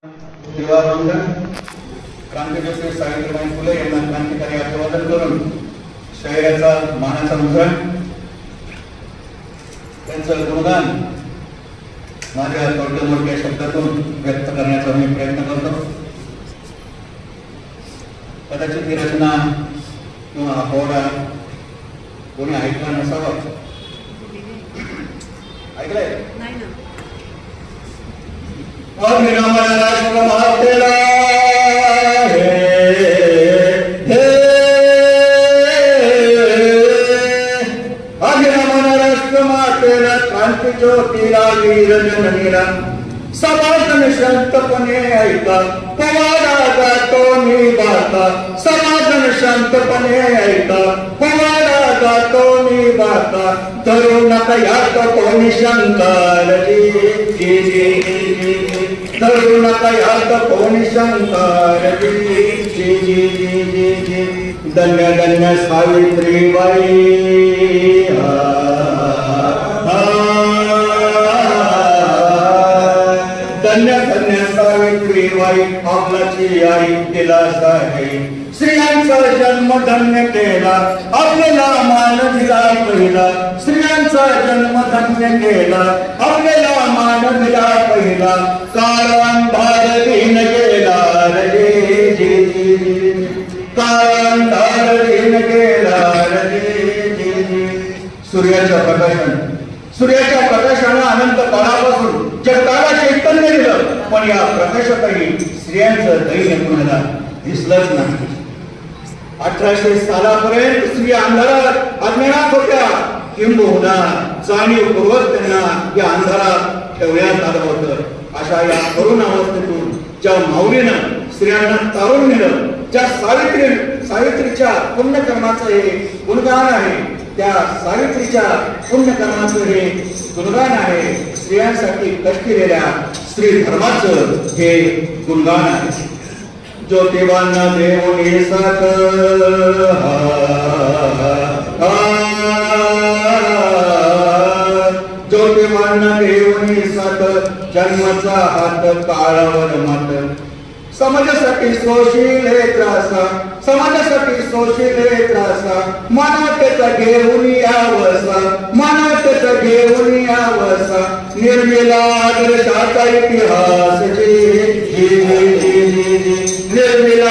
दिवाबंधन क्रांतिज्योती सावित्रीबाई फुले यांना क्रांतिकारी अभिवादन करून शहराचा मानाचा मुद्रा त्यांचं गुणगान माझ्या थोड्या मोठ्या शब्दातून व्यक्त करण्याचा मी प्रयत्न करतो. कदाचित ही रचना किंवा अपोडा कोणी ऐकला नसावा. ऐकलंय राष्ट्र मातेला राष्ट्र मातेला क्रांती ज्योतीला वीर जननीला समाजन शांतपणे ऐका पवाडा गातो मी बाता. समाजन शांतपणे ऐका पवाडा गातो मी बाता. तरुण नका यात कोणी शंकर तरुण नका यात कोणी शंकर धन्य धन्य सावित्रीबाई धन्य धन्य सावित्रीबाई आपल्याची आई दिलासा आहे. स्त्रियांचा जन्म धन्य केला आपल्याला मान दिला पहिला. स्त्रियांचा जन्म धन्य केला आपल्याला मान दिला पहिला. काळ अंधार दिन गेला रे काळ अंधार दिन गेला रे. सूर्याच्या प्रकाशानं अनंत काळापासून जगाला चैतन्य दिलं, पण या प्रकाशातही स्त्रियांचं दैन्य कुणाला दिसलंच नाही. 1800 सालापर्यंत स्त्रिया अंधारात अज्ञानात होत्या, किंबहुना जाणीवपूर्वक त्यांना या अंधारात ठेवण्यात आलं होतं. अशा या करुण अवस्थेतून ज्या माऊलीनं स्त्रियांना तारून नेलं, ज्या सावित्रीच्या पुण्यकर्माचं हे गुणगान आहे, त्या सावित्रीच्या पुण्यकर्माचं हे गुणगान आहे. स्त्रियांसाठी कष्ट केलेल्या स्त्री धर्माचं हे गुणगान आहे. ज्योतिबांना देवनी साथ ज्योतिबांना देवनी साथ जन्माचा हात काळावर मात. समाजासाठी सोशिले त्रासा समाजासाठी सोशिले त्रासा मनातचा घेऊन यावसा मनातचा घेऊन यावसा. निर्मिला आदर्शाचा इतिहास निर्मिला